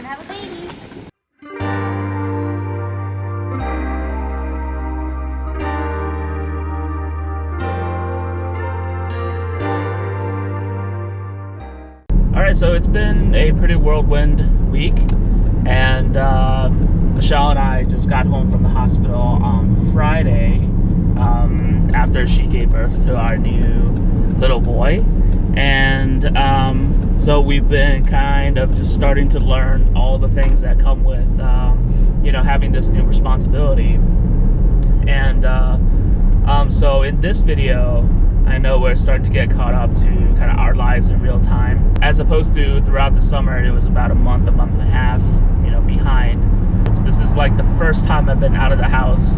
have a baby. Alright, so it's been a pretty whirlwind week, and Michelle and I just got home from the hospital on Friday after she gave birth to our new little boy. And so we've been kind of just starting to learn all the things that come with having this new responsibility. And so in this video, I know we're starting to get caught up to kind of our lives in real time, as opposed to throughout the summer. It was about a month and a half, behind. This is like the first time I've been out of the house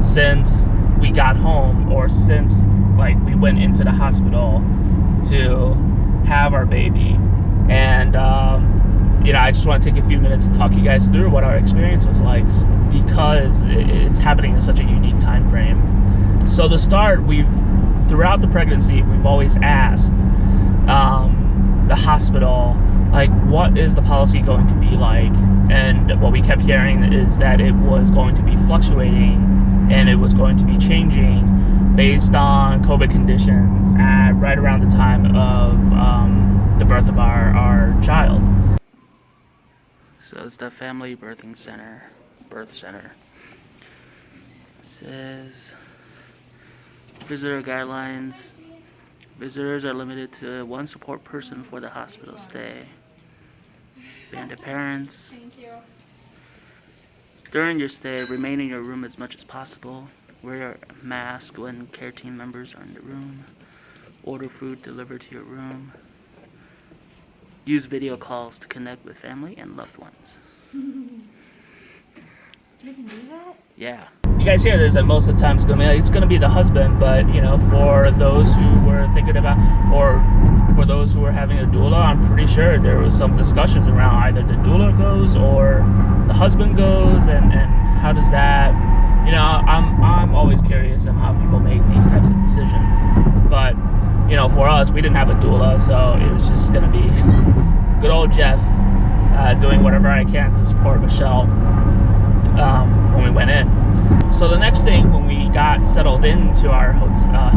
since we got home, or since like we went into the hospital to have our baby. And I just want to take a few minutes to talk you guys through what our experience was like, because it's happening in such a unique time frame. So to start, throughout the pregnancy, we've always asked the hospital, like, what is the policy going to be like? And what we kept hearing is that it was going to be fluctuating, and it was going to be changing based on COVID conditions at right around the time of the birth of our child. So it's the Family Birth Center. It says, visitor guidelines. Visitors are limited to one support person for the hospital stay. Band parents. Thank you. During your stay, remain in your room as much as possible. Wear a mask when care team members are in the room. Order food delivered to your room. Use video calls to connect with family and loved ones. You can do that? Yeah. You guys hear this, and most of the time it's going to be the husband, but for those who were thinking about, or for those who were having a doula, I'm pretty sure there was some discussions around either the doula goes or the husband goes, and how does that, I'm always curious on how people make these types of decisions. But for us, we didn't have a doula, so it was just going to be good old Jeff doing whatever I can to support Michelle when we went in. So the next thing, when we got settled into our hotel,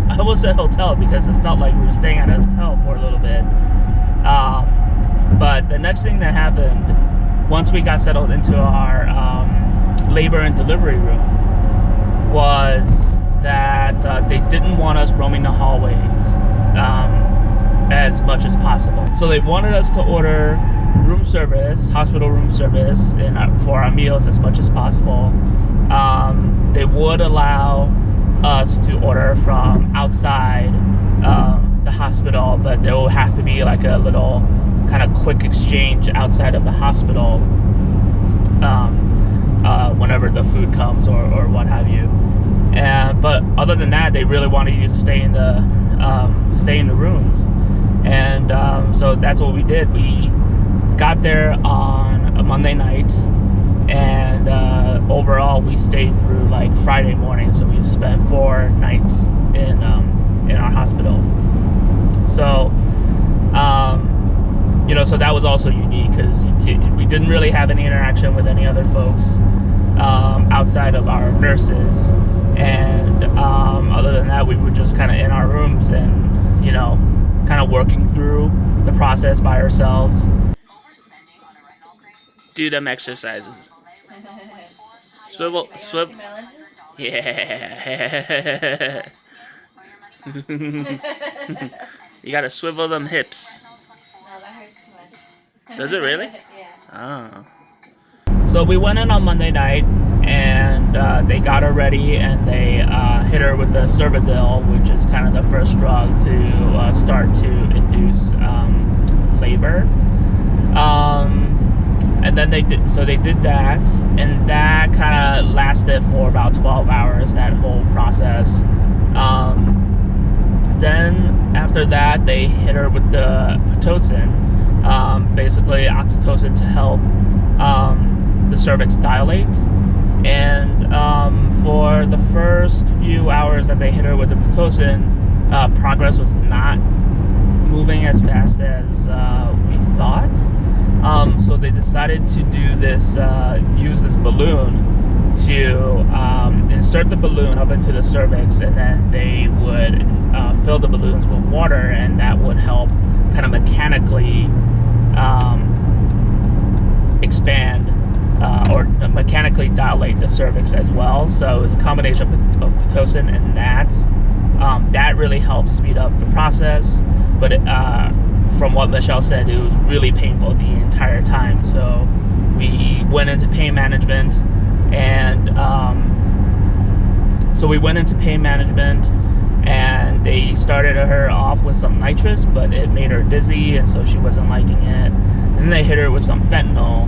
I almost said hotel because it felt like we were staying at a hotel for a little bit. But the next thing that happened, once we got settled into our labor and delivery room, was that they didn't want us roaming the hallways as much as possible. So they wanted us to order room service, hospital room service, for our meals as much as possible. They would allow us to order from outside the hospital, but there will have to be like a little kind of quick exchange outside of the hospital whenever the food comes or what have you. But other than that, they really wanted you to stay in the rooms, and so that's what we did. We got there on a Monday night, and overall we stayed through like Friday morning, so we spent 4 nights in our hospital. So so that was also unique, because we didn't really have any interaction with any other folks outside of our nurses, and other than that, we were just kind of in our rooms and kind of working through the process by ourselves. Do them exercises. Swivel. Yeah. You gotta swivel them hips. No, that hurts too much. Does it really? Yeah. Oh. So we went in on Monday night, and they got her ready, and they hit her with the Cervidil, which is kind of the first drug to start to induce labor. And then they did that, and that kind of lasted for about 12 hours, that whole process. Then after that, they hit her with the Pitocin, basically oxytocin, to help the cervix dilate. And for the first few hours that they hit her with the Pitocin, progress was not moving as fast as we thought. they decided to do this, use this balloon to insert the balloon up into the cervix, and then they would fill the balloons with water, and that would help kind of mechanically expand or mechanically dilate the cervix as well. So it was a combination of Pitocin and that. That really helped speed up the process, but from what Michelle said, it was really painful the entire time. So we went into pain management, and and they started her off with some nitrous, but it made her dizzy, and so she wasn't liking it. And then they hit her with some fentanyl,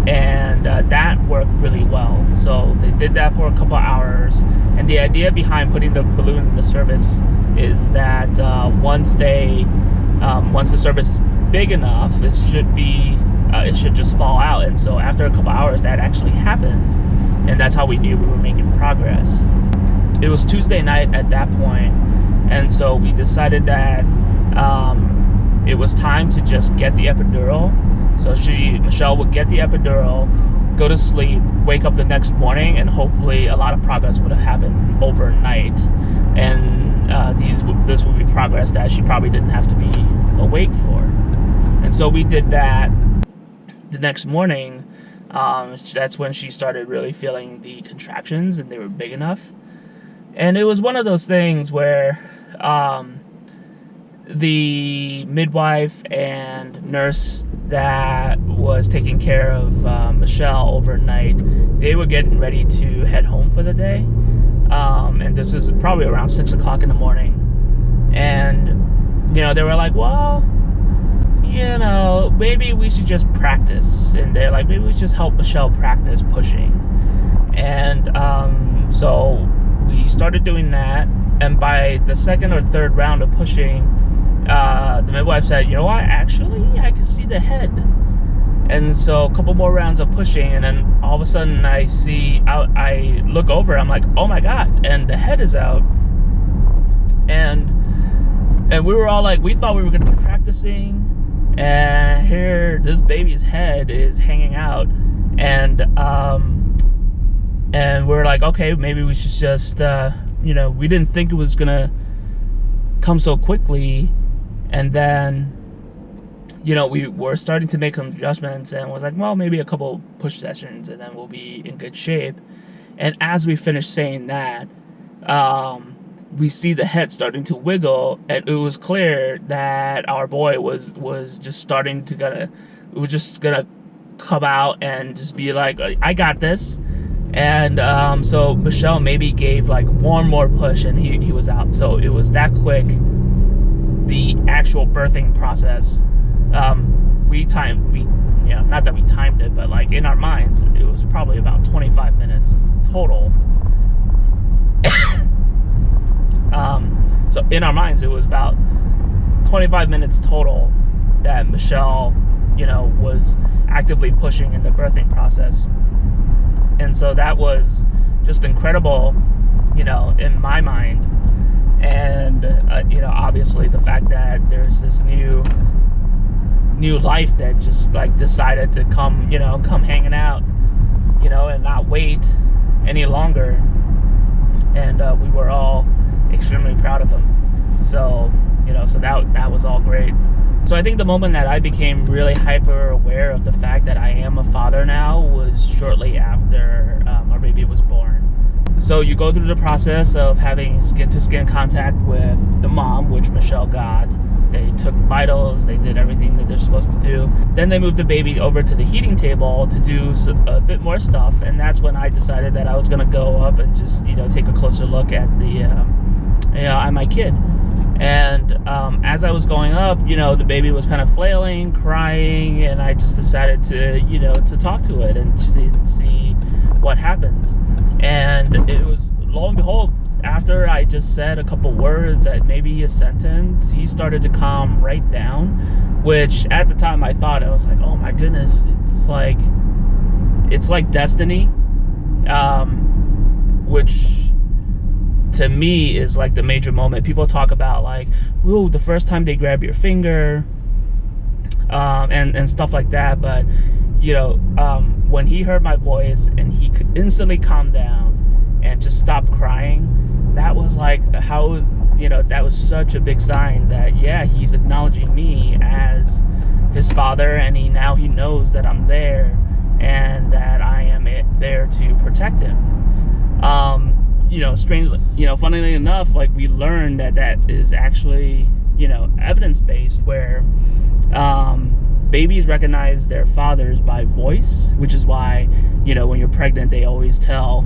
and that worked really well. So they did that for a couple hours, and the idea behind putting the balloon in the cervix is that once the cervix is big enough, it should just fall out. And so after a couple hours, that actually happened, and that's how we knew we were making progress. It was Tuesday night at that point, and so we decided that it was time to just get the epidural. So Michelle would get the epidural, go to sleep, wake up the next morning, and hopefully a lot of progress would have happened overnight. And this would be progress that she probably didn't have to be awake for. And so we did that. The next morning, that's when she started really feeling the contractions, and they were big enough. And it was one of those things where the midwife and nurse that was taking care of Michelle overnight, they were getting ready to head home for the day. And this was probably around 6 o'clock in the morning. And, they were like, well, maybe we should just practice. And they're like, maybe we should just help Michelle practice pushing. And so we started doing that. And by the second or third round of pushing, the midwife said, you know what, actually, I can see the head. And so a couple more rounds of pushing, and then all of a sudden I look over, I'm like, oh my God, and the head is out. And we were all like, we thought we were going to be practicing, and here this baby's head is hanging out. And we were like, okay, maybe we should just, we didn't think it was going to come so quickly. And then, we were starting to make some adjustments, and was like, well, maybe a couple push sessions, and then we'll be in good shape. And as we finished saying that, we see the head starting to wiggle, and it was clear that our boy was just starting to gonna come out and just be like, I got this. And so Michelle maybe gave like one more push, and he was out. So it was that quick. The actual birthing process, not that we timed it, but like in our minds, it was probably about 25 minutes total. So in our minds, it was about 25 minutes total that Michelle, was actively pushing in the birthing process. And so that was just incredible, in my mind. And, obviously the fact that there's this new life that just like decided to come hanging out, and not wait any longer. And we were all extremely proud of him. So, so that was all great. So I think the moment that I became really hyper aware of the fact that I am a father now was shortly after our baby was born. So you go through the process of having skin-to-skin contact with the mom, which Michelle got. They took vitals, they did everything that they're supposed to do. Then they moved the baby over to the heating table to do a bit more stuff, and that's when I decided that I was going to go up and just, take a closer look at at my kid. And as I was going up, the baby was kind of flailing, crying, and I just decided to, to talk to it and see what happens. And it was, lo and behold, after I just said a couple words, maybe a sentence, he started to calm right down, which at the time I thought, I was like, oh my goodness, it's like destiny, which to me is like the major moment. People talk about like, ooh, the first time they grab your finger, and stuff like that. But when he heard my voice and he could instantly calm down and just stop crying, that was like how that was such a big sign that he's acknowledging me as his father, and now he knows that I'm there and that I am there to protect him. Strangely, funnily enough, like, we learned that is actually evidence-based, where babies recognize their fathers by voice, which is why when you're pregnant, they always tell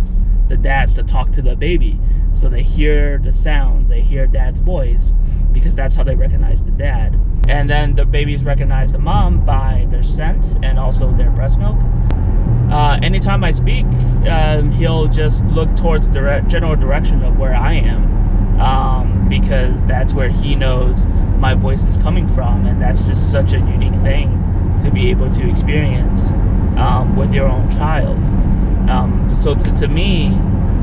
the dads to talk to the baby, so they hear the sounds, they hear dad's voice, because that's how they recognize the dad. And then the babies recognize the mom by their scent and also their breast milk. Anytime I speak, he'll just look towards the general direction of where I am, because that's where he knows my voice is coming from, and that's just such a unique thing to be able to experience with your own child. So to me,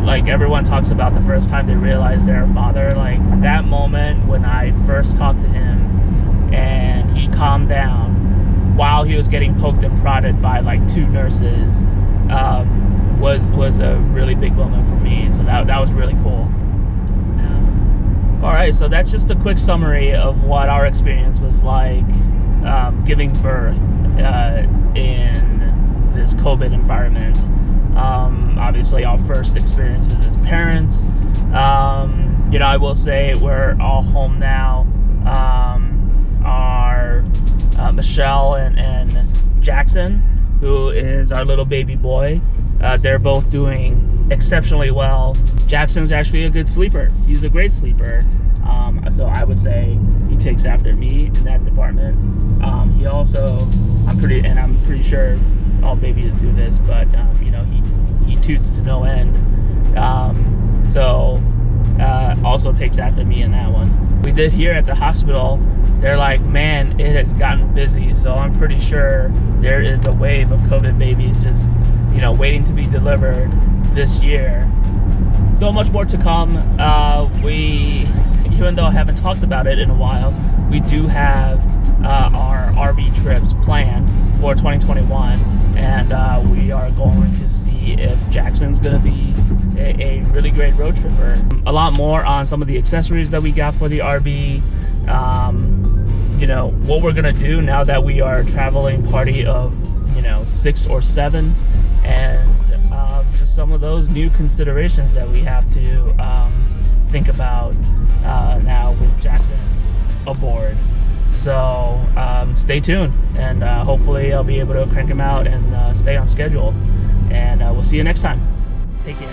like, everyone talks about the first time they realize they're a father, like, that moment when I first talked to him and he calmed down while he was getting poked and prodded by like 2 nurses, was a really big moment for me. So that was really cool. All right, so that's just a quick summary of what our experience was like giving birth in this COVID environment. Obviously, our first experiences as parents. I will say we're all home now. Michelle and Jaxon, who is our little baby boy, they're both doing exceptionally well. Jackson's actually a good sleeper. He's a great sleeper. So I would say he takes after me in that department. He also, I'm pretty sure all babies do this, but he toots to no end. Also takes after me in that one. We did hear at the hospital, they're like, man, it has gotten busy. So I'm pretty sure there is a wave of COVID babies just, waiting to be delivered this year. So much more to come. Even though I haven't talked about it in a while, we do have our RV trips planned for 2021, and we are going to see if Jackson's going to be a really great road tripper. A lot more on some of the accessories that we got for the RV. What we're going to do now that we are a traveling party of 6 or 7, and just some of those new considerations that we have to think about now with Jaxon aboard. So stay tuned, and hopefully I'll be able to crank him out and stay on schedule. And we'll see you next time. Take care.